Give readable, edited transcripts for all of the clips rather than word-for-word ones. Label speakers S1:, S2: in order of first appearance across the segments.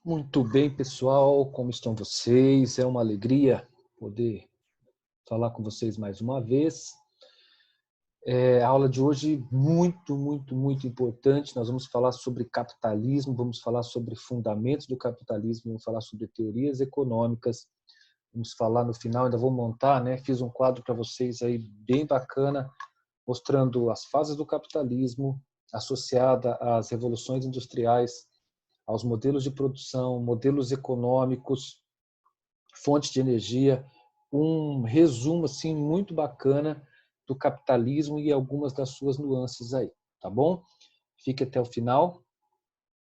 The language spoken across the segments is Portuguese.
S1: Muito bem, pessoal, como estão vocês? É uma alegria poder falar com vocês mais uma vez. A aula de hoje muito importante. Nós vamos falar sobre capitalismo, vamos falar sobre fundamentos do capitalismo, vamos falar sobre teorias econômicas, vamos falar no final, ainda vou montar, né? Fiz um quadro para vocês aí bem bacana, mostrando as fases do capitalismo associada às revoluções industriais, aos modelos de produção, modelos econômicos, fontes de energia, um resumo assim muito bacana do capitalismo e algumas das suas nuances aí, tá bom? Fique até o final,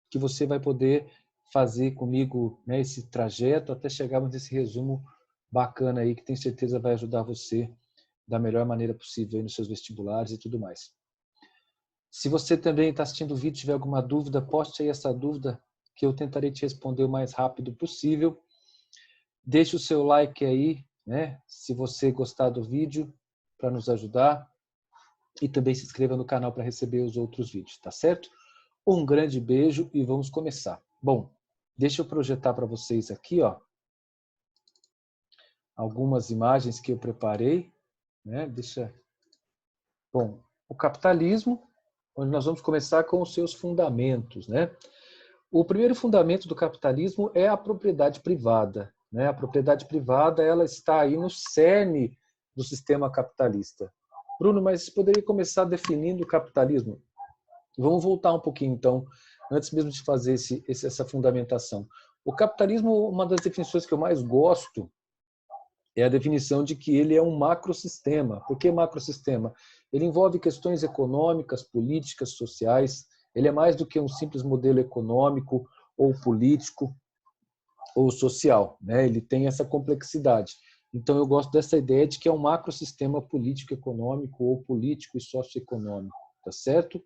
S1: que você vai poder fazer comigo, né, esse trajeto até chegarmos nesse resumo bacana aí, que tenho certeza vai ajudar você da melhor maneira possível aí nos seus vestibulares e tudo mais. Se você também está assistindo o vídeo e tiver alguma dúvida, poste aí essa dúvida que eu tentarei te responder o mais rápido possível. Deixe o seu like aí, né? Se você gostar do vídeo, para nos ajudar. E também se inscreva no canal para receber os outros vídeos, tá certo? Um grande beijo e vamos começar. Bom, deixa eu projetar para vocês aqui, ó, algumas imagens que eu preparei, né? Bom, o capitalismo, onde nós vamos começar com os seus fundamentos, né? O primeiro fundamento do capitalismo é a propriedade privada, né? A propriedade privada, ela está aí no cerne do sistema capitalista. Bruno, mas você poderia começar definindo o capitalismo? Vamos voltar um pouquinho, então, antes mesmo de fazer essa fundamentação. O capitalismo, uma das definições que eu mais gosto é a definição de que ele é um macrosistema. Por que macrosistema? Ele envolve questões econômicas, políticas, sociais. Ele é mais do que um simples modelo econômico ou político ou social, né? Ele tem essa complexidade. Então, eu gosto dessa ideia de que é um macrosistema político-econômico ou político e socioeconômico, tá certo?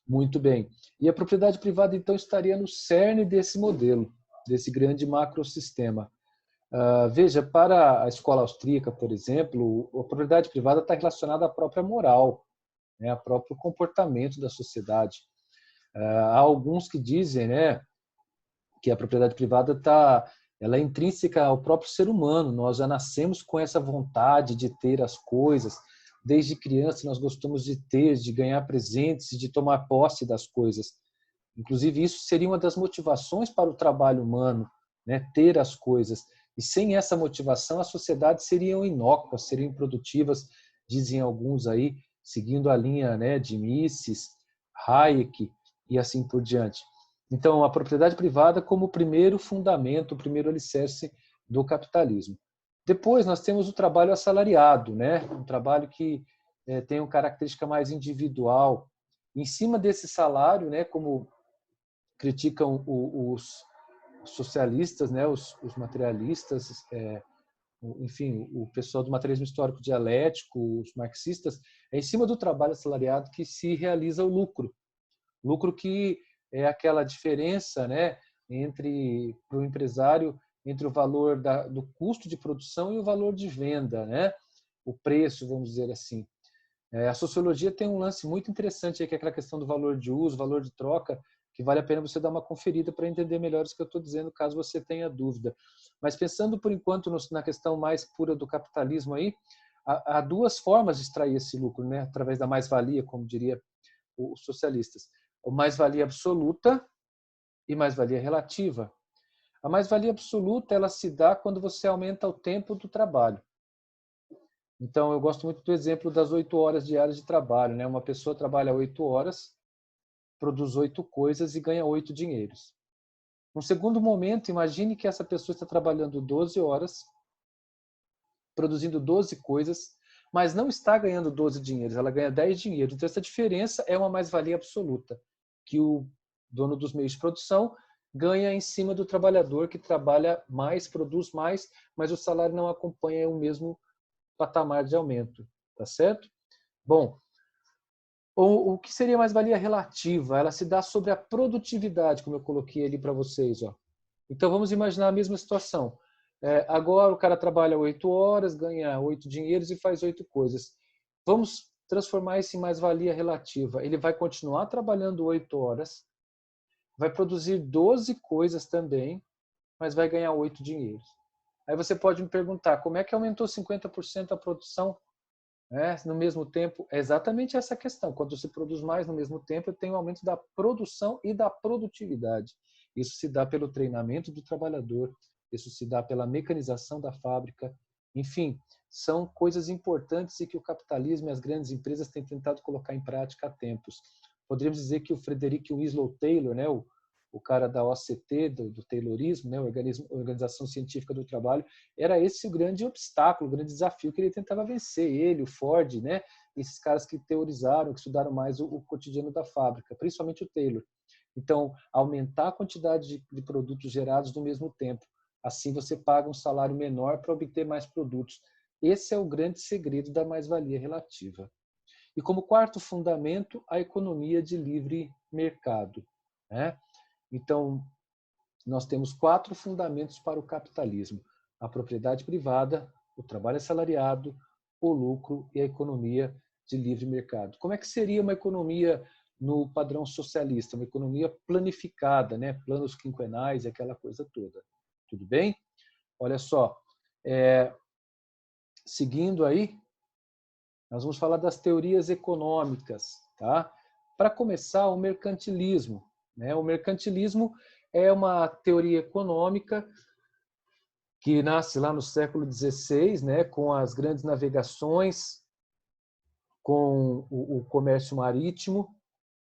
S1: Muito bem. E a propriedade privada, então, estaria no cerne desse modelo, desse grande macrosistema. Veja, para a escola austríaca, por exemplo, a propriedade privada está relacionada à própria moral, né, ao próprio comportamento da sociedade. Há alguns que dizem, né, que a propriedade privada ela é intrínseca ao próprio ser humano. Nós já nascemos com essa vontade de ter as coisas. Desde criança nós gostamos de ter, de ganhar presentes, de tomar posse das coisas. Inclusive isso seria uma das motivações para o trabalho humano, né? Ter as coisas. E sem essa motivação as sociedades seriam inócuas, seriam improdutivas, dizem alguns aí, seguindo a linha, né, de Mises, Hayek e assim por diante. Então, a propriedade privada como o primeiro fundamento, o primeiro alicerce do capitalismo. Depois, nós temos o trabalho assalariado, né? Um trabalho que tem uma característica mais individual. Em cima desse salário, né, como criticam os socialistas, né, os materialistas, enfim, o pessoal do materialismo histórico dialético, os marxistas, é em cima do trabalho assalariado que se realiza o lucro. Lucro que é aquela diferença, né, entre para o empresário entre o valor do custo de produção e o valor de venda, né, o preço, vamos dizer assim. A sociologia tem um lance muito interessante aí, que é aquela questão do valor de uso, valor de troca, que vale a pena você dar uma conferida para entender melhor isso que eu estou dizendo, caso você tenha dúvida. Mas pensando, por enquanto, na questão mais pura do capitalismo aí, há duas formas de extrair esse lucro, né? Através da mais-valia, como diria os socialistas. A mais-valia absoluta e mais-valia relativa. A mais-valia absoluta, ela se dá quando você aumenta o tempo do trabalho. Então, eu gosto muito do exemplo das 8 horas diárias de trabalho, né? Uma pessoa trabalha 8 horas, produz 8 coisas e ganha 8 dinheiros. Num segundo momento, imagine que essa pessoa está trabalhando 12 horas, produzindo 12 coisas, mas não está ganhando 12 dinheiros, ela ganha 10 dinheiros. Então, essa diferença é uma mais-valia absoluta, que o dono dos meios de produção ganha em cima do trabalhador que trabalha mais, produz mais, mas o salário não acompanha o mesmo patamar de aumento, tá certo? Bom, o que seria mais-valia relativa? Ela se dá sobre a produtividade, como eu coloquei ali para vocês, ó. Então vamos imaginar a mesma situação. Agora o cara trabalha 8 horas, ganha 8 dinheiros e faz 8 coisas. Vamos transformar isso em mais-valia relativa. Ele vai continuar trabalhando 8 horas, vai produzir 12 coisas também, mas vai ganhar 8 dinheiros. Aí você pode me perguntar, como é que aumentou 50% a produção, né, no mesmo tempo? É exatamente essa questão. Quando se produz mais no mesmo tempo, tem um aumento da produção e da produtividade. Isso se dá pelo treinamento do trabalhador, isso se dá pela mecanização da fábrica. Enfim, são coisas importantes e que o capitalismo e as grandes empresas têm tentado colocar em prática há tempos. Poderíamos dizer que o Frederick Winslow Taylor, né, o cara da OCT, do Taylorismo, né, Organização Científica do Trabalho, era esse o grande obstáculo, o grande desafio que ele tentava vencer. Ele, o Ford, né, esses caras que teorizaram, que estudaram mais o cotidiano da fábrica, principalmente o Taylor. Então, aumentar a quantidade de produtos gerados no mesmo tempo. Assim você paga um salário menor para obter mais produtos. Esse é o grande segredo da mais-valia relativa. E como quarto fundamento, a economia de livre mercado, né? Então, nós temos 4 fundamentos para o capitalismo: a propriedade privada, o trabalho assalariado, o lucro e a economia de livre mercado. Como é que seria uma economia no padrão socialista? Uma economia planificada, né? Planos quinquenais e aquela coisa toda. Tudo bem? Olha só, seguindo aí, nós vamos falar das teorias econômicas, tá? Para começar, o mercantilismo, né? O mercantilismo é uma teoria econômica que nasce lá no século XVI, né, com as grandes navegações, com o comércio marítimo,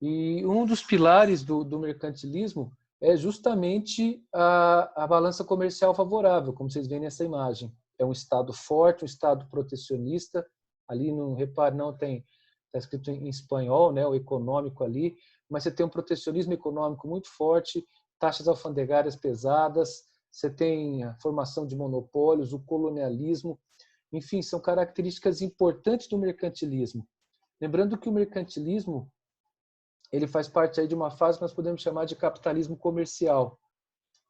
S1: e um dos pilares do mercantilismo é justamente a balança comercial favorável, como vocês veem nessa imagem. É um Estado forte, um Estado protecionista. Ali, não repare, não tem, está escrito em espanhol, né, o econômico ali, mas você tem um protecionismo econômico muito forte, taxas alfandegárias pesadas, você tem a formação de monopólios, o colonialismo, enfim, são características importantes do mercantilismo. Lembrando que o mercantilismo ele faz parte aí de uma fase que nós podemos chamar de capitalismo comercial.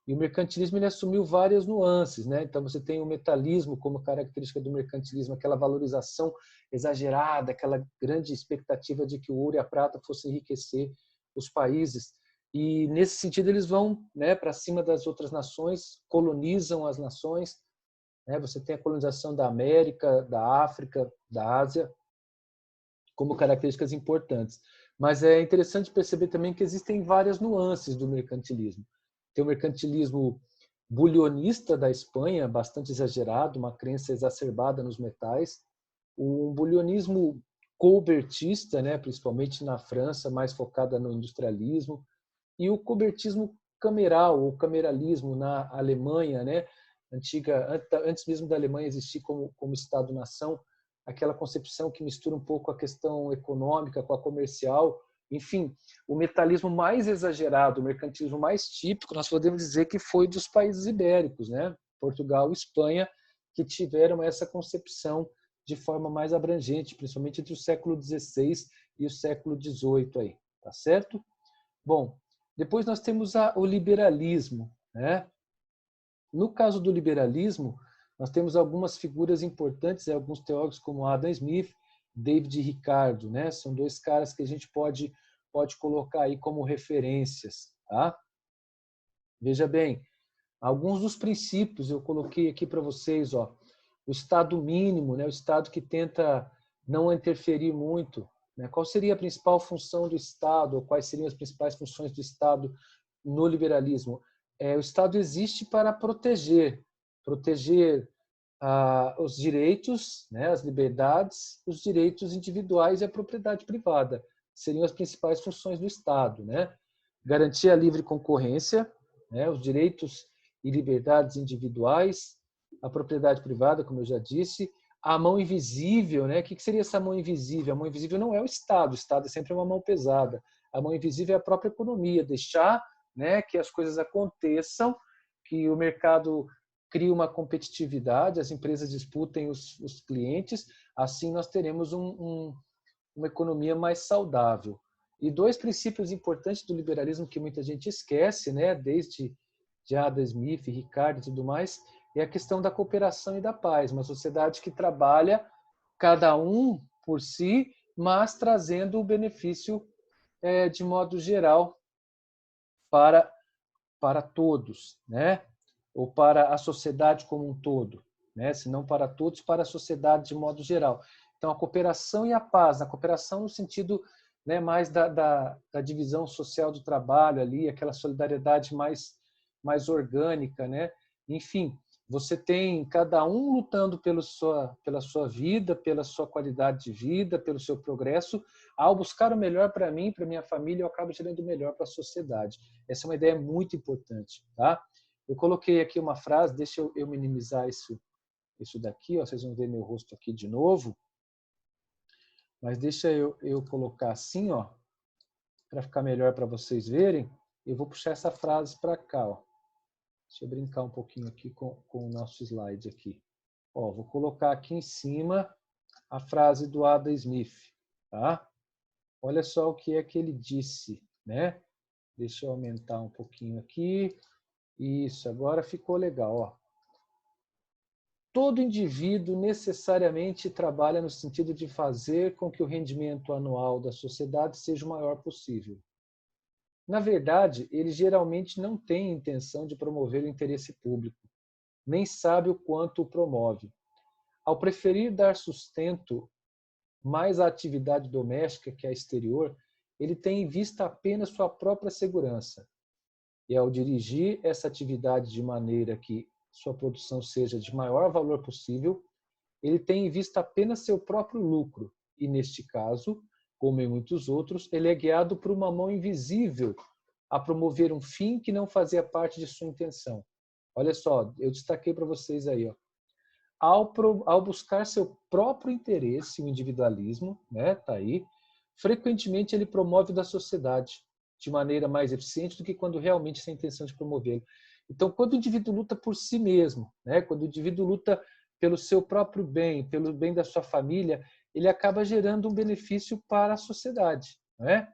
S1: E o mercantilismo ele assumiu várias nuances, né? Então você tem o metalismo como característica do mercantilismo, aquela valorização exagerada, aquela grande expectativa de que o ouro e a prata fossem enriquecer os países. E nesse sentido eles vão, né, para cima das outras nações, colonizam as nações, né? Você tem a colonização da América, da África, da Ásia, como características importantes. Mas é interessante perceber também que existem várias nuances do mercantilismo. Tem o mercantilismo bulionista da Espanha, bastante exagerado, uma crença exacerbada nos metais. Um bulionismo colbertista, né, principalmente na França, mais focada no industrialismo. E o colbertismo cameral, ou cameralismo na Alemanha, né, antes mesmo da Alemanha existir como Estado-nação, aquela concepção que mistura um pouco a questão econômica com a comercial. Enfim, o metalismo mais exagerado, o mercantilismo mais típico, nós podemos dizer que foi dos países ibéricos, né? Portugal e Espanha, que tiveram essa concepção de forma mais abrangente, principalmente entre o século XVI e o século XVIII aí, tá certo? Bom, depois nós temos o liberalismo, né? No caso do liberalismo, nós temos algumas figuras importantes, alguns teólogos como Adam Smith, David Ricardo, né? São dois caras que a gente pode colocar aí como referências, tá? Veja bem, alguns dos princípios eu coloquei aqui para vocês, ó. O Estado mínimo, né? O Estado que tenta não interferir muito, né? Qual seria a principal função do Estado, ou quais seriam as principais funções do Estado no liberalismo? O Estado existe para proteger os direitos, né, as liberdades, os direitos individuais e a propriedade privada. Seriam as principais funções do Estado, né? Garantir a livre concorrência, né, os direitos e liberdades individuais, a propriedade privada, como eu já disse, a mão invisível, né? O que seria essa mão invisível? A mão invisível não é o Estado é sempre uma mão pesada. A mão invisível é a própria economia, deixar, né, que as coisas aconteçam, que o mercado crie uma competitividade, as empresas disputem os clientes, assim nós teremos uma economia mais saudável. E dois princípios importantes do liberalismo que muita gente esquece, né, desde Adam Smith, Ricardo e tudo mais, é a questão da cooperação e da paz, uma sociedade que trabalha cada um por si, mas trazendo o benefício de modo geral para, para todos, né? Ou para a sociedade como um todo, né? Se não para todos, para a sociedade de modo geral. Então, a cooperação e a paz, a cooperação no sentido, né, mais da divisão social do trabalho ali, aquela solidariedade mais orgânica, né? Enfim, você tem cada um lutando pela sua vida, pela sua qualidade de vida, pelo seu progresso. Ao buscar o melhor para mim, para minha família, eu acabo gerando o melhor para a sociedade. Essa é uma ideia muito importante, tá? Eu coloquei aqui uma frase, deixa eu minimizar isso daqui, ó, vocês vão ver meu rosto aqui de novo, mas deixa eu colocar assim, ó, para ficar melhor para vocês verem. Eu vou puxar essa frase para cá, ó. Deixa eu brincar um pouquinho aqui com o nosso slide aqui. Ó, vou colocar aqui em cima a frase do Adam Smith, tá? Olha só o que é que ele disse, né? Deixa eu aumentar um pouquinho aqui. Isso, agora ficou legal, ó. Todo indivíduo necessariamente trabalha no sentido de fazer com que o rendimento anual da sociedade seja o maior possível. Na verdade, ele geralmente não tem intenção de promover o interesse público, nem sabe o quanto o promove. Ao preferir dar sustento mais à atividade doméstica que à exterior, ele tem em vista apenas sua própria segurança. E ao dirigir essa atividade de maneira que sua produção seja de maior valor possível, ele tem em vista apenas seu próprio lucro. E, neste caso, como em muitos outros, ele é guiado por uma mão invisível a promover um fim que não fazia parte de sua intenção. Olha só, eu destaquei para vocês aí, ó. Ao buscar seu próprio interesse, o individualismo, né, tá aí, frequentemente ele promove da sociedade de maneira mais eficiente do que quando realmente tem a intenção de promovê-lo. Então, quando o indivíduo luta por si mesmo, né, quando o indivíduo luta pelo seu próprio bem, pelo bem da sua família, ele acaba gerando um benefício para a sociedade, né?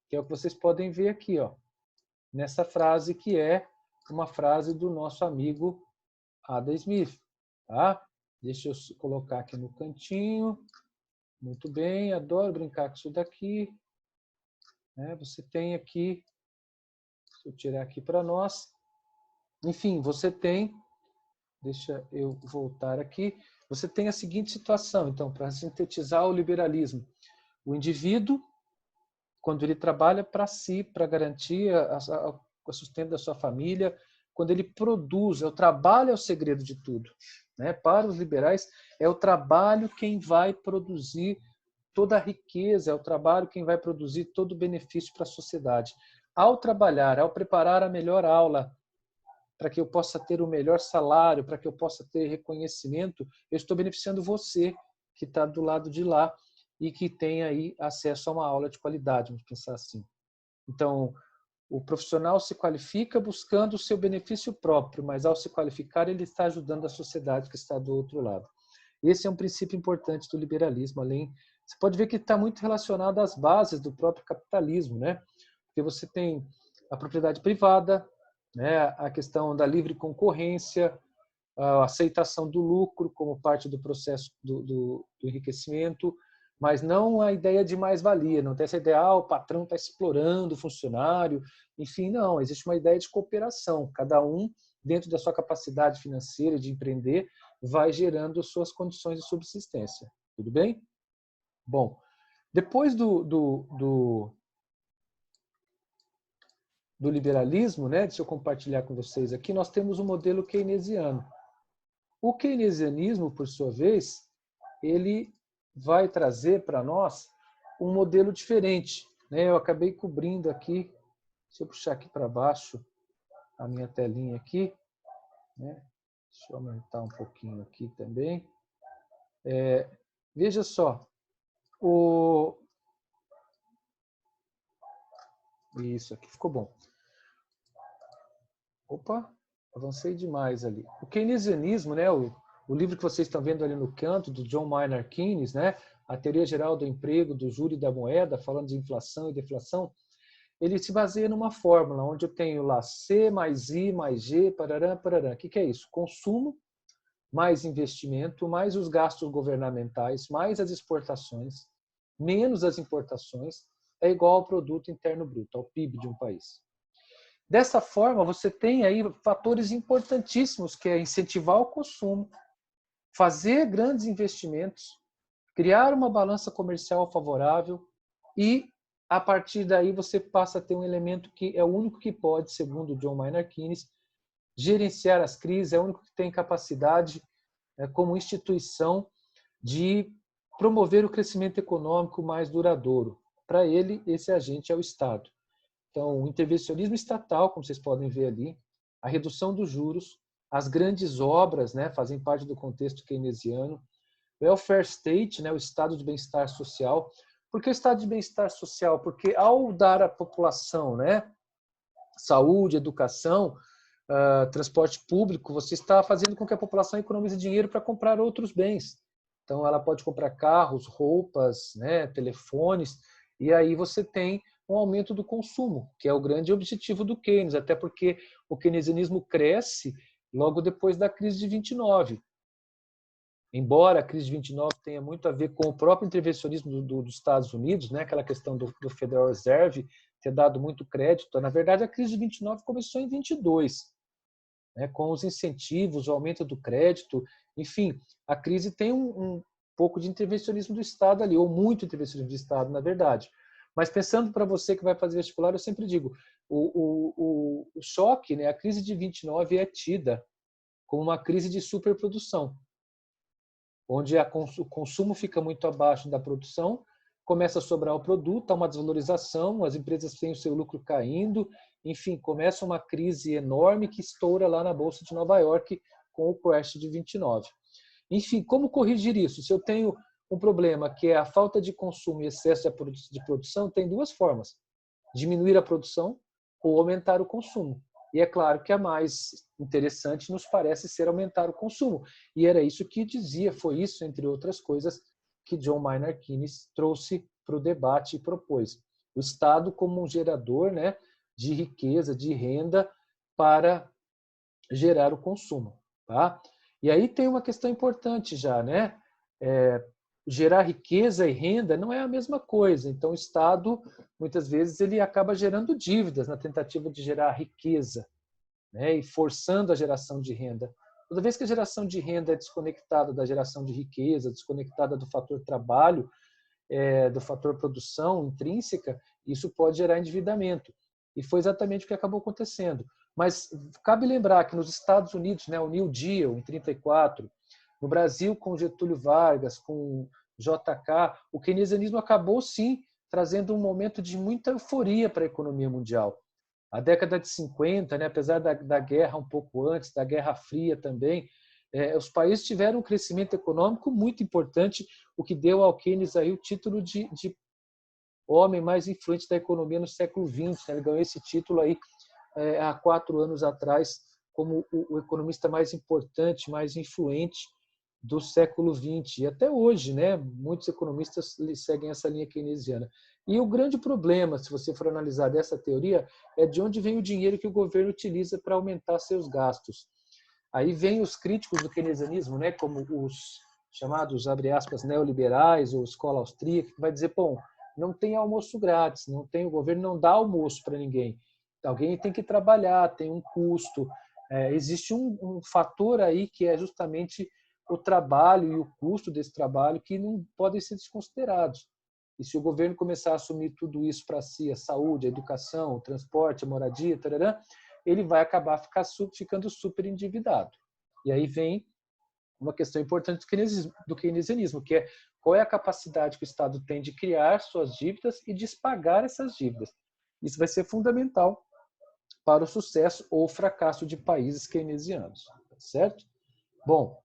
S1: Que é o que vocês podem ver aqui, ó, nessa frase que é uma frase do nosso amigo Adam Smith, tá? Deixa eu colocar aqui no cantinho. Muito bem, adoro brincar com isso daqui. Você tem aqui, deixa eu tirar aqui para nós. Enfim, você tem, deixa eu voltar aqui, você tem a seguinte situação, então, para sintetizar o liberalismo. O indivíduo, quando ele trabalha para si, para garantir o sustento da sua família, quando ele produz, o trabalho é o segredo de tudo. Né? Para os liberais, é o trabalho quem vai produzir toda a riqueza, é o trabalho quem vai produzir todo o benefício para a sociedade. Ao trabalhar, ao preparar a melhor aula, para que eu possa ter o melhor salário, para que eu possa ter reconhecimento, eu estou beneficiando você, que está do lado de lá e que tem aí acesso a uma aula de qualidade, vamos pensar assim. Então, o profissional se qualifica buscando o seu benefício próprio, mas ao se qualificar, ele está ajudando a sociedade que está do outro lado. Esse é um princípio importante do liberalismo, além... Você pode ver que está muito relacionado às bases do próprio capitalismo, né? Porque você tem a propriedade privada, né? A questão da livre concorrência, a aceitação do lucro como parte do processo do enriquecimento, mas não a ideia de mais-valia, não tem essa ideia, o patrão está explorando o funcionário, enfim, não, existe uma ideia de cooperação, cada um, dentro da sua capacidade financeira de empreender, vai gerando suas condições de subsistência. Tudo bem? Bom, depois do liberalismo, né, deixa eu compartilhar com vocês aqui, nós temos o modelo keynesiano. O keynesianismo, por sua vez, ele vai trazer para nós um modelo diferente. Né? Eu acabei cobrindo aqui, deixa eu puxar aqui para baixo a minha telinha aqui. Né? Deixa eu aumentar um pouquinho aqui também. Veja só, isso aqui ficou bom. Opa, avancei demais ali. O keynesianismo, né, o livro que vocês estão vendo ali no canto, do John Maynard Keynes, né, a teoria geral do emprego, do juro e da moeda, falando de inflação e deflação, ele se baseia numa fórmula, onde eu tenho lá C mais I mais G, parará, parará. O que é isso? Consumo, mais investimento, mais os gastos governamentais, mais as exportações, menos as importações, é igual ao produto interno bruto, ao PIB de um país. Dessa forma, você tem aí fatores importantíssimos, que é incentivar o consumo, fazer grandes investimentos, criar uma balança comercial favorável e, a partir daí, você passa a ter um elemento que é o único que pode, segundo John Maynard Keynes, gerenciar as crises, é o único que tem capacidade, como instituição, de promover o crescimento econômico mais duradouro. Para ele, esse agente é o Estado. Então, o intervencionismo estatal, como vocês podem ver ali, a redução dos juros, as grandes obras, né, fazem parte do contexto keynesiano, o welfare state, né, o estado de bem-estar social. Por que o estado de bem-estar social? Porque ao dar à população, né, saúde, educação, transporte público, você está fazendo com que a população economize dinheiro para comprar outros bens. Então, ela pode comprar carros, roupas, né, telefones, e aí você tem um aumento do consumo, que é o grande objetivo do Keynes, até porque o keynesianismo cresce logo depois da crise de 29. Embora a crise de 29 tenha muito a ver com o próprio intervencionismo dos Estados Unidos, né, aquela questão do Federal Reserve ter dado muito crédito, na verdade a crise de 29 começou em 22, né, com os incentivos, o aumento do crédito, enfim, a crise tem um pouco de intervencionismo do Estado ali, ou muito intervencionismo do Estado, na verdade. Mas pensando para você que vai fazer vestibular, eu sempre digo, o choque, né, a crise de 29 é tida como uma crise de superprodução, onde o consumo fica muito abaixo da produção, começa a sobrar o produto, há uma desvalorização, as empresas têm o seu lucro caindo, enfim, começa uma crise enorme que estoura lá na Bolsa de Nova York com o crash de 29. Enfim, como corrigir isso? Se eu tenho um problema que é a falta de consumo e excesso de produção, tem duas formas: diminuir a produção ou aumentar o consumo. E é claro que a mais interessante nos parece ser aumentar o consumo. E era isso que dizia, foi isso, entre outras coisas, que John Maynard Keynes trouxe para o debate e propôs. O Estado como um gerador, né, de riqueza, de renda para gerar o consumo. Tá? E aí tem uma questão importante já, né? Gerar riqueza e renda não é a mesma coisa. Então, o Estado, muitas vezes, ele acaba gerando dívidas na tentativa de gerar riqueza, né? E forçando a geração de renda. Toda vez que a geração de renda é desconectada da geração de riqueza, desconectada do fator trabalho, do fator produção intrínseca, isso pode gerar endividamento. E foi exatamente o que acabou acontecendo. Mas cabe lembrar que nos Estados Unidos, né, o New Deal, em 34, no Brasil, com Getúlio Vargas, com JK, o keynesianismo acabou, sim, trazendo um momento de muita euforia para a economia mundial. A década de 50, né, apesar da guerra um pouco antes, da Guerra Fria também, os países tiveram um crescimento econômico muito importante, o que deu ao Keynes aí o título de homem mais influente da economia no século XX. Né? Ele ganhou esse título aí há 4 anos atrás como o economista mais importante, mais influente do século XX. E até hoje, né, muitos economistas seguem essa linha keynesiana. E o grande problema, se você for analisar dessa teoria, é de onde vem o dinheiro que o governo utiliza para aumentar seus gastos. Aí vem os críticos do keynesianismo, né, como os chamados, abre aspas, neoliberais ou escola austríaca, que vai dizer, bom, não tem almoço grátis, não tem, o governo não dá almoço para ninguém. Alguém tem que trabalhar, tem um custo. Existe um fator aí que é justamente o trabalho e o custo desse trabalho que não podem ser desconsiderados. E se o governo começar a assumir tudo isso para si, a saúde, a educação, o transporte, a moradia, tarará, ele vai acabar ficando super endividado. E aí vem uma questão importante do keynesianismo, que é qual é a capacidade que o Estado tem de criar suas dívidas e de pagar essas dívidas. Isso vai ser fundamental para o sucesso ou fracasso de países keynesianos, certo? Bom,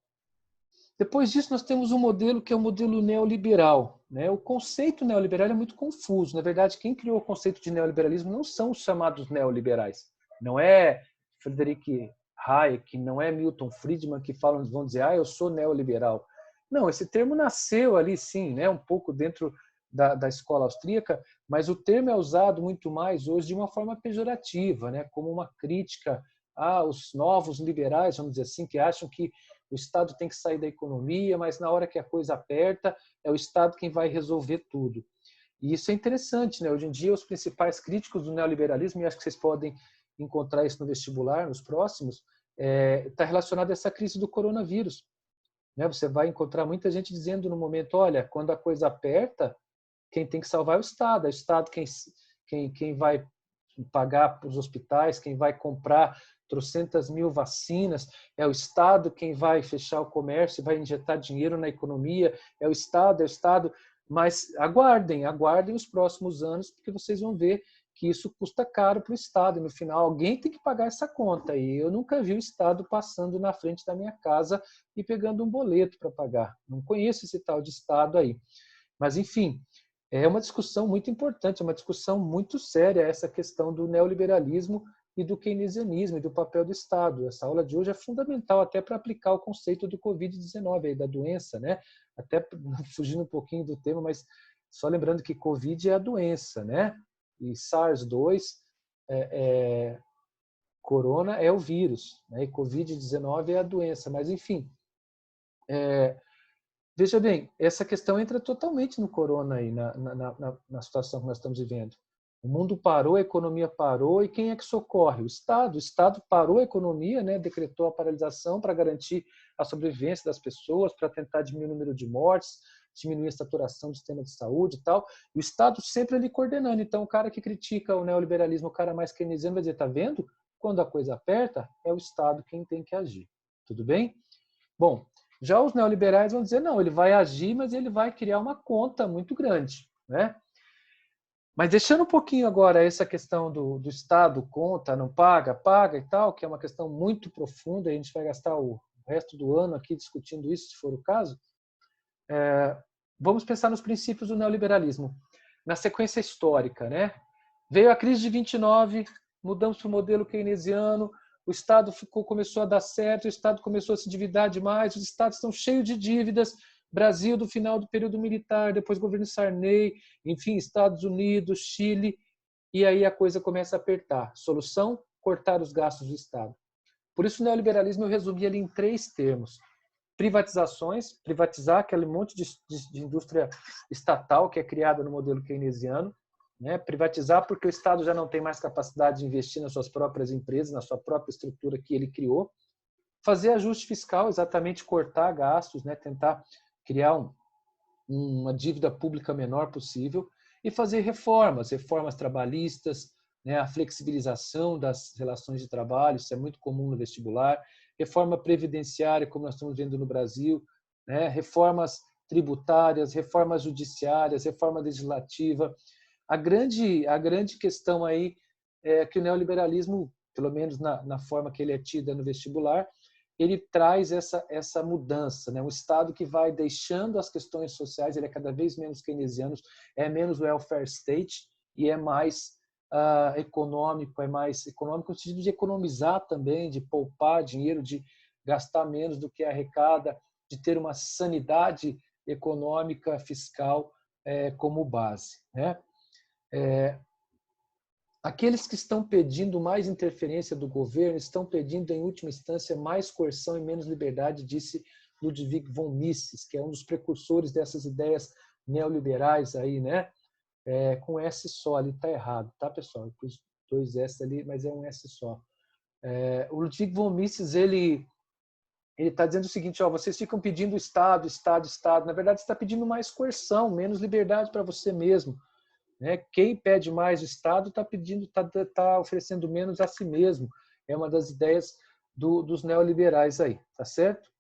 S1: depois disso nós temos um modelo que é o modelo neoliberal. Né? O conceito neoliberal é muito confuso. Na verdade, quem criou o conceito de neoliberalismo não são os chamados neoliberais. Não é Friedrich Hayek, não é Milton Friedman que vão dizer, eu sou neoliberal. Não, esse termo nasceu ali, sim, né? Um pouco dentro da escola austríaca, mas o termo é usado muito mais hoje de uma forma pejorativa, né? Como uma crítica aos novos liberais, vamos dizer assim, que acham que o Estado tem que sair da economia, mas na hora que a coisa aperta, é o Estado quem vai resolver tudo. E isso é interessante, né? Hoje em dia, os principais críticos do neoliberalismo, e acho que vocês podem encontrar isso no vestibular, nos próximos, está relacionado a essa crise do coronavírus. Né? Você vai encontrar muita gente dizendo no momento, olha, quando a coisa aperta, quem tem que salvar é o Estado. É o Estado quem vai pagar para os hospitais, quem vai comprar trocentas mil vacinas, é o Estado quem vai fechar o comércio, vai injetar dinheiro na economia, é o Estado. Mas aguardem os próximos anos, porque vocês vão ver que isso custa caro para o Estado. E no final, alguém tem que pagar essa conta. E eu nunca vi o Estado passando na frente da minha casa e pegando um boleto para pagar. Não conheço esse tal de Estado aí. Mas, enfim, é uma discussão muito importante, é uma discussão muito séria essa questão do neoliberalismo e do keynesianismo e do papel do Estado. Essa aula de hoje é fundamental até para aplicar o conceito do Covid-19, da doença, né? Até fugindo um pouquinho do tema, mas só lembrando que Covid é a doença, né? E SARS-2, corona é o vírus, né? E Covid-19 é a doença. Mas, enfim, veja bem, essa questão entra totalmente no corona aí, na situação que nós estamos vivendo. O mundo parou, a economia parou, e quem é que socorre? O Estado. O Estado parou a economia, né? Decretou a paralisação para garantir a sobrevivência das pessoas, para tentar diminuir o número de mortes, diminuir a saturação do sistema de saúde e tal. E o Estado sempre ali coordenando. Então, o cara que critica o neoliberalismo, o cara mais keynesiano, vai dizer, tá vendo? Quando a coisa aperta, é o Estado quem tem que agir. Tudo bem? Bom, já os neoliberais vão dizer, não, ele vai agir, mas ele vai criar uma conta muito grande, né? Mas deixando um pouquinho agora essa questão do Estado, conta, não paga, paga e tal, que é uma questão muito profunda, a gente vai gastar o resto do ano aqui discutindo isso, se for o caso, vamos pensar nos princípios do neoliberalismo, na sequência histórica, né? Veio a crise de 29, mudamos para o modelo keynesiano, o Estado começou a dar certo, o Estado começou a se endividar demais, os Estados estão cheios de dívidas, Brasil do final do período militar, depois governo Sarney, enfim, Estados Unidos, Chile, e aí a coisa começa a apertar. Solução? Cortar os gastos do Estado. Por isso o neoliberalismo eu resumi ali em 3 termos. Privatizações, privatizar aquele monte de indústria estatal que é criada no modelo keynesiano, né? Privatizar porque o Estado já não tem mais capacidade de investir nas suas próprias empresas, na sua própria estrutura que ele criou. Fazer ajuste fiscal, exatamente cortar gastos, né? Tentar criar uma dívida pública menor possível e fazer reformas trabalhistas, né? A flexibilização das relações de trabalho, isso é muito comum no vestibular, reforma previdenciária, como nós estamos vendo no Brasil, né? Reformas tributárias, reformas judiciárias, reforma legislativa. A grande questão aí é que o neoliberalismo, pelo menos na forma que ele é tido no vestibular, ele traz essa mudança, né? Um Estado que vai deixando as questões sociais, ele é cada vez menos keynesiano, é menos welfare state e é mais econômico, no sentido de economizar também, de poupar dinheiro, de gastar menos do que arrecada, de ter uma sanidade econômica, fiscal como base, né? Aqueles que estão pedindo mais interferência do governo estão pedindo, em última instância, mais coerção e menos liberdade, disse Ludwig von Mises, que é um dos precursores dessas ideias neoliberais aí, né? Com S só, ali está errado, tá, pessoal? Eu pus 2 S ali, mas é um S só. O Ludwig von Mises, ele está dizendo o seguinte, ó, vocês ficam pedindo Estado. Na verdade, você está pedindo mais coerção, menos liberdade para você mesmo. Né? Quem pede mais o Estado está oferecendo menos a si mesmo. É uma das ideias dos neoliberais aí, tá certo?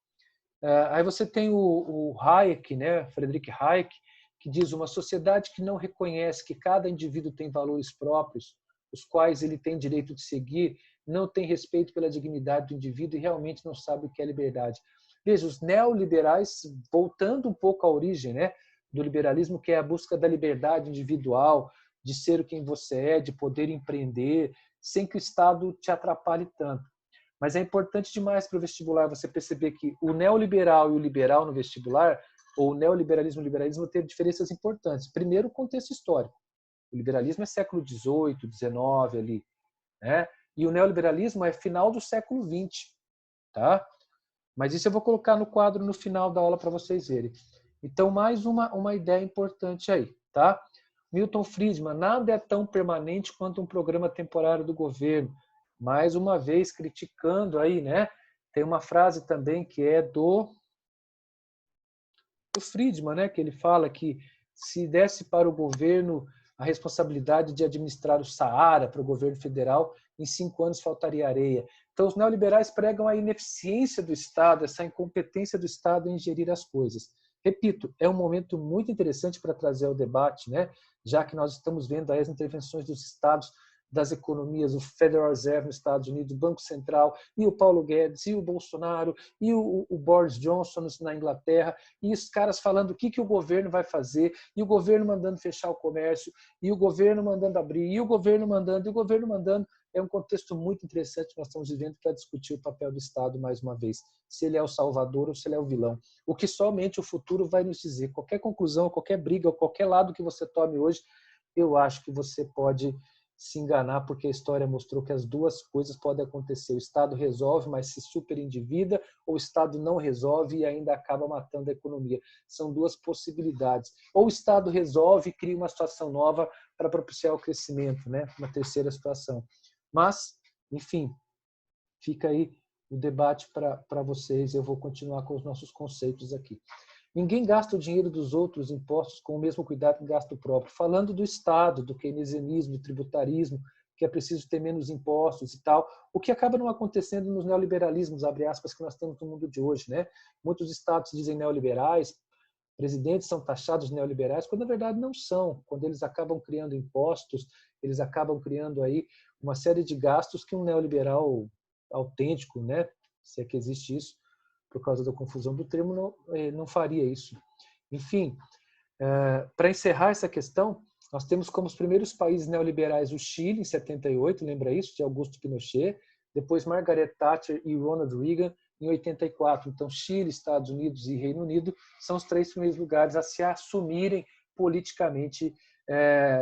S1: Aí você tem o Hayek, né? Friedrich Hayek, que diz uma sociedade que não reconhece que cada indivíduo tem valores próprios, os quais ele tem direito de seguir, não tem respeito pela dignidade do indivíduo e realmente não sabe o que é liberdade. Veja, os neoliberais, voltando um pouco à origem, né, do liberalismo, que é a busca da liberdade individual, de ser quem você é, de poder empreender, sem que o Estado te atrapalhe tanto. Mas é importante demais para o vestibular você perceber que o neoliberal e o liberal no vestibular, ou o neoliberalismo e o liberalismo, têm diferenças importantes. Primeiro, o contexto histórico. O liberalismo é século XVIII, XIX ali, né? E o neoliberalismo é final do século XX, tá? Mas isso eu vou colocar no quadro no final da aula para vocês verem. Então, mais uma ideia importante aí, tá? Milton Friedman, nada é tão permanente quanto um programa temporário do governo. mais uma vez criticando aí, né? Tem uma frase também que é do Friedman, né? Que ele fala que se desse para o governo a responsabilidade de administrar o Saara para o governo federal, em 5 anos faltaria areia. Então, os neoliberais pregam a ineficiência do Estado, essa incompetência do Estado em gerir as coisas. Repito, é um momento muito interessante para trazer ao debate, né? Já que nós estamos vendo aí as intervenções dos Estados, das economias, o Federal Reserve nos Estados Unidos, o Banco Central, e o Paulo Guedes, e o Bolsonaro, e o Boris Johnson na Inglaterra, e os caras falando o que o governo vai fazer, e o governo mandando fechar o comércio, e o governo mandando abrir, e o governo mandando, e o governo mandando. É um contexto muito interessante que nós estamos vivendo para discutir o papel do Estado mais uma vez, se ele é o salvador ou se ele é o vilão. O que somente o futuro vai nos dizer. Qualquer conclusão, qualquer briga, qualquer lado que você tome hoje, eu acho que você pode se enganar, porque a história mostrou que as duas coisas podem acontecer. O Estado resolve, mas se superendivida, ou o Estado não resolve e ainda acaba matando a economia. São duas possibilidades. Ou o Estado resolve e cria uma situação nova para propiciar o crescimento, né? Uma terceira situação. Mas, enfim, fica aí o debate para vocês. Eu vou continuar com os nossos conceitos aqui. Ninguém gasta o dinheiro dos outros impostos com o mesmo cuidado que gasta o próprio. Falando do Estado, do keynesianismo, do tributarismo, que é preciso ter menos impostos e tal, o que acaba não acontecendo nos neoliberalismos, abre aspas, que nós temos no mundo de hoje, né? Muitos estados dizem neoliberais, presidentes são taxados neoliberais, quando na verdade não são. Quando eles acabam criando impostos, eles acabam criando aí uma série de gastos que um neoliberal autêntico, né? Se é que existe isso, por causa da confusão do termo, não faria isso. Enfim, para encerrar essa questão, nós temos como os primeiros países neoliberais o Chile, em 78, lembra isso, de Augusto Pinochet, depois Margaret Thatcher e Ronald Reagan, em 84. Então, Chile, Estados Unidos e Reino Unido são os 3 primeiros lugares a se assumirem politicamente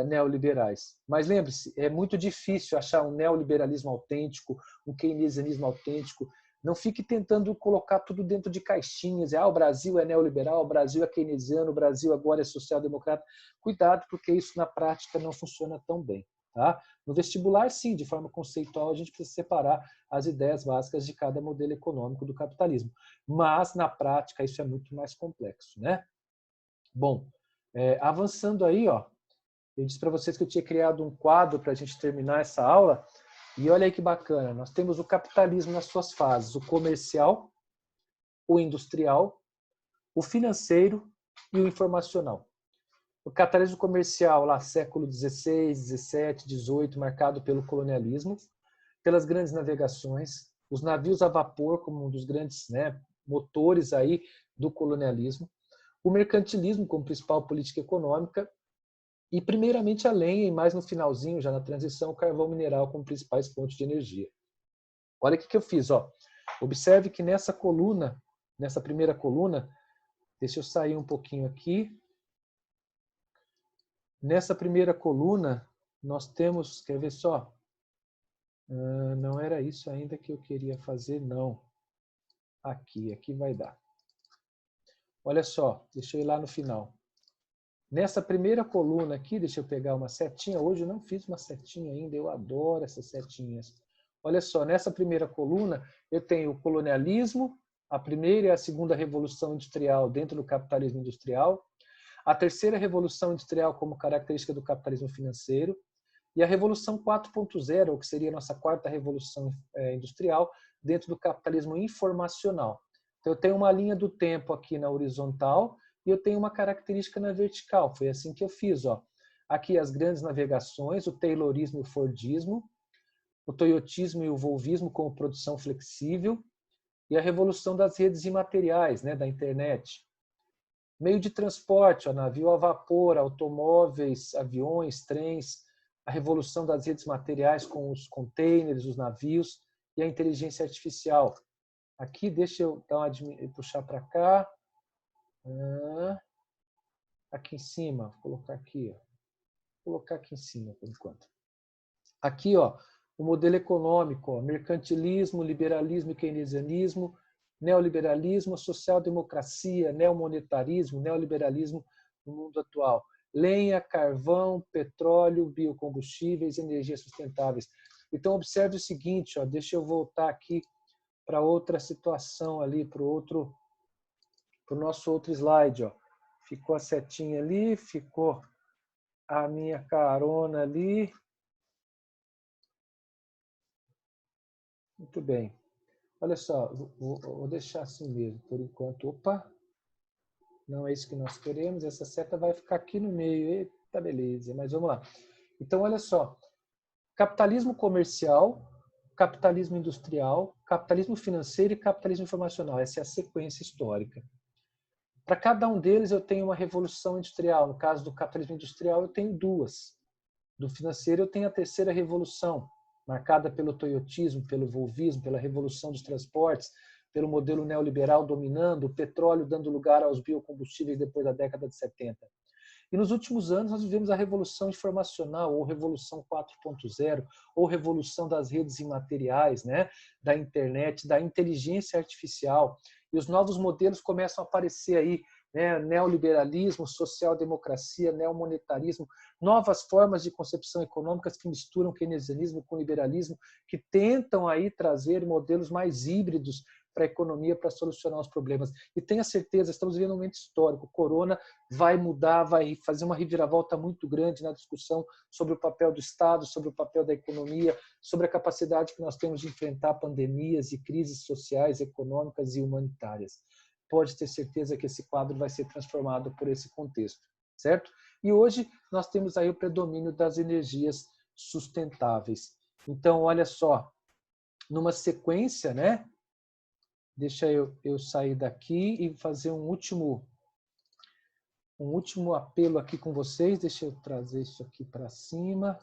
S1: neoliberais. Mas lembre-se, é muito difícil achar um neoliberalismo autêntico, um keynesianismo autêntico. Não fique tentando colocar tudo dentro de caixinhas. O Brasil é neoliberal, o Brasil é keynesiano, o Brasil agora é social-democrata. Cuidado, porque isso na prática não funciona tão bem. Tá? No vestibular, sim, de forma conceitual, a gente precisa separar as ideias básicas de cada modelo econômico do capitalismo. Mas, na prática, isso é muito mais complexo. Né? Bom, avançando aí, ó, eu disse para vocês que eu tinha criado um quadro para a gente terminar essa aula. E olha aí que bacana, nós temos o capitalismo nas suas fases, o comercial, o industrial, o financeiro e o informacional. O capitalismo comercial, lá século XVI, XVII, XVIII, marcado pelo colonialismo, pelas grandes navegações, os navios a vapor como um dos grandes, né, motores aí do colonialismo, o mercantilismo como principal política econômica e, primeiramente, a lenha, e mais no finalzinho, já na transição, o carvão mineral como principais fontes de energia. Olha o que eu fiz. Ó. Observe que nessa coluna, nessa primeira coluna, deixa eu sair um pouquinho aqui. Nessa primeira coluna, nós temos, quer ver só? Não era isso ainda que eu queria fazer, não. Aqui vai dar. Olha só, deixa eu ir lá no final. Nessa primeira coluna aqui, deixa eu pegar uma setinha. Hoje eu não fiz uma setinha ainda, eu adoro essas setinhas. Olha só, nessa primeira coluna eu tenho o colonialismo, a primeira e a segunda revolução industrial dentro do capitalismo industrial, a terceira revolução industrial como característica do capitalismo financeiro e a revolução 4.0, que seria a nossa quarta revolução industrial, dentro do capitalismo informacional. Então eu tenho uma linha do tempo aqui na horizontal e eu tenho uma característica na vertical. Foi assim que eu fiz. Ó. Aqui as grandes navegações, o Taylorismo e o Fordismo, o toyotismo e o volvismo como produção flexível e a revolução das redes imateriais, né, da internet. Meio de transporte, ó, navio a vapor, automóveis, aviões, trens, a revolução das redes materiais com os containers, os navios e a inteligência artificial. Aqui, deixa eu dar puxar para cá. Aqui em cima, vou colocar aqui. Ó. Vou colocar aqui em cima, por enquanto. Aqui, ó, o modelo econômico, ó, mercantilismo, liberalismo e keynesianismo, neoliberalismo, social-democracia, neomonetarismo, neoliberalismo no mundo atual. Lenha, carvão, petróleo, biocombustíveis, energias sustentáveis. Então, observe o seguinte, ó, deixa eu voltar aqui para outra situação ali, para o nosso outro slide. Ó. Ficou a setinha ali, ficou a minha carona ali. Muito bem. Olha só, vou deixar assim mesmo, por enquanto. Opa! Não é isso que nós queremos. Essa seta vai ficar aqui no meio. Eita, beleza. Mas vamos lá. Então, olha só. Capitalismo comercial, capitalismo industrial, capitalismo financeiro e capitalismo informacional. Essa é a sequência histórica. Para cada um deles, eu tenho uma revolução industrial. No caso do capitalismo industrial, eu tenho duas. Do financeiro, eu tenho a terceira revolução, marcada pelo toyotismo, pelo volvismo, pela revolução dos transportes, pelo modelo neoliberal dominando, o petróleo dando lugar aos biocombustíveis depois da década de 70. E nos últimos anos nós vivemos a revolução informacional, ou revolução 4.0, ou revolução das redes imateriais, né? Da internet, da inteligência artificial. E os novos modelos começam a aparecer aí, né? Neoliberalismo, social-democracia, neomonetarismo, novas formas de concepção econômicas que misturam keynesianismo com liberalismo, que tentam aí trazer modelos mais híbridos para a economia, para solucionar os problemas. E tenha certeza, estamos vivendo um momento histórico. O corona vai mudar, vai fazer uma reviravolta muito grande na discussão sobre o papel do Estado, sobre o papel da economia, sobre a capacidade que nós temos de enfrentar pandemias e crises sociais, econômicas e humanitárias. Pode ter certeza que esse quadro vai ser transformado por esse contexto, certo? E hoje nós temos aí o predomínio das energias sustentáveis. Então, olha só, numa sequência, né? Deixa eu sair daqui e fazer um último apelo aqui com vocês. Deixa eu trazer isso aqui para cima.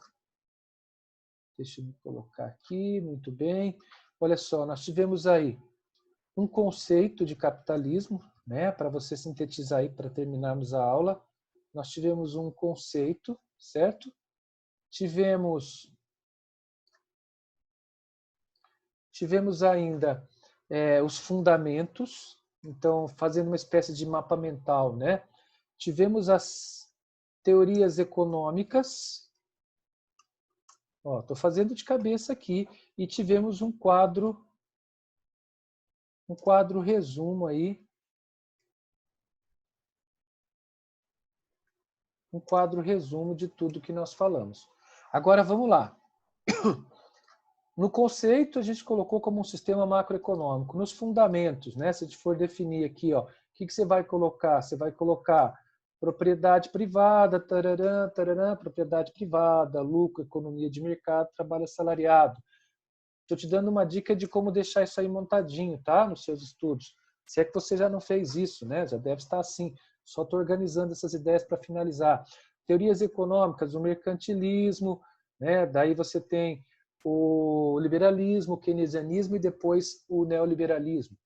S1: Deixa eu me colocar aqui, muito bem. Olha só, nós tivemos aí um conceito de capitalismo, né? Para você sintetizar aí, para terminarmos a aula. Nós tivemos um conceito, certo? Tivemos ainda os fundamentos, então, fazendo uma espécie de mapa mental, né? Tivemos as teorias econômicas, estou fazendo de cabeça aqui, e tivemos um quadro resumo aí, um quadro resumo de tudo que nós falamos. Agora, vamos lá. No conceito, a gente colocou como um sistema macroeconômico. Nos fundamentos, né? Se a gente for definir aqui, ó, o que você vai colocar? Você vai colocar propriedade privada, tararã, tararã, propriedade privada, lucro, economia de mercado, trabalho assalariado. Estou te dando uma dica de como deixar isso aí montadinho, tá? Nos seus estudos. Se é que você já não fez isso, né? Já deve estar assim. Só estou organizando essas ideias para finalizar. Teorias econômicas, o mercantilismo, né? Daí você tem o liberalismo, o keynesianismo e depois o neoliberalismo.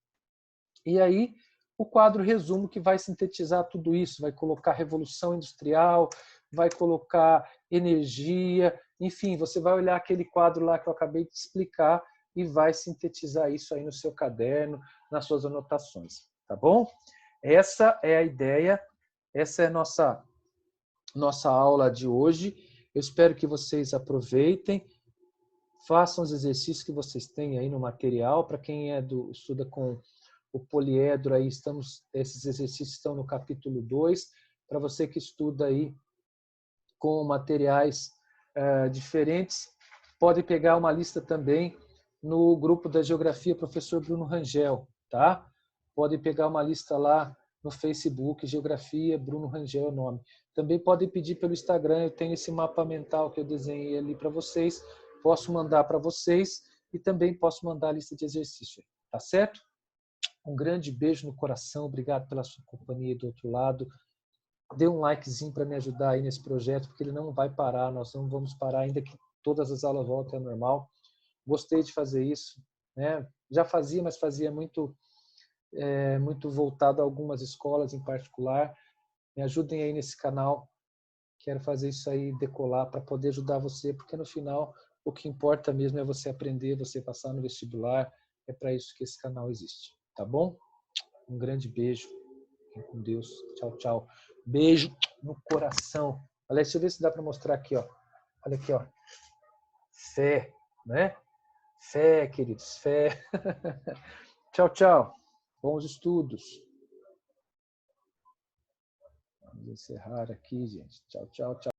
S1: E aí o quadro resumo que vai sintetizar tudo isso, vai colocar revolução industrial, vai colocar energia, enfim, você vai olhar aquele quadro lá que eu acabei de explicar e vai sintetizar isso aí no seu caderno, nas suas anotações, tá bom? Essa é a ideia, essa é a nossa aula de hoje. Eu espero que vocês aproveitem, façam os exercícios que vocês têm aí no material. Para quem estuda com o poliedro, aí esses exercícios estão no capítulo 2. Para você que estuda aí com materiais diferentes, pode pegar uma lista também no grupo da Geografia Professor Bruno Rangel, tá? Pode pegar uma lista lá no Facebook, Geografia Bruno Rangel é o nome. Também pode pedir pelo Instagram, eu tenho esse mapa mental que eu desenhei ali para vocês, posso mandar para vocês e também posso mandar a lista de exercício, tá certo? Um grande beijo no coração, obrigado pela sua companhia do outro lado. Dê um likezinho para me ajudar aí nesse projeto, porque ele não vai parar, nós não vamos parar ainda que todas as aulas voltem ao normal. Gostei de fazer isso, né? Já fazia, mas fazia muito voltado a algumas escolas em particular. Me ajudem aí nesse canal, quero fazer isso aí decolar para poder ajudar você, porque no final o que importa mesmo é você aprender, você passar no vestibular, é para isso que esse canal existe, tá bom? Um grande beijo, fiquem com Deus, tchau, tchau. Beijo no coração. Olha, deixa eu ver se dá para mostrar aqui, ó. Olha aqui, ó. Fé. né? Fé, queridos, fé. Tchau, tchau. Bons estudos. Vamos encerrar aqui, gente. Tchau, tchau, tchau.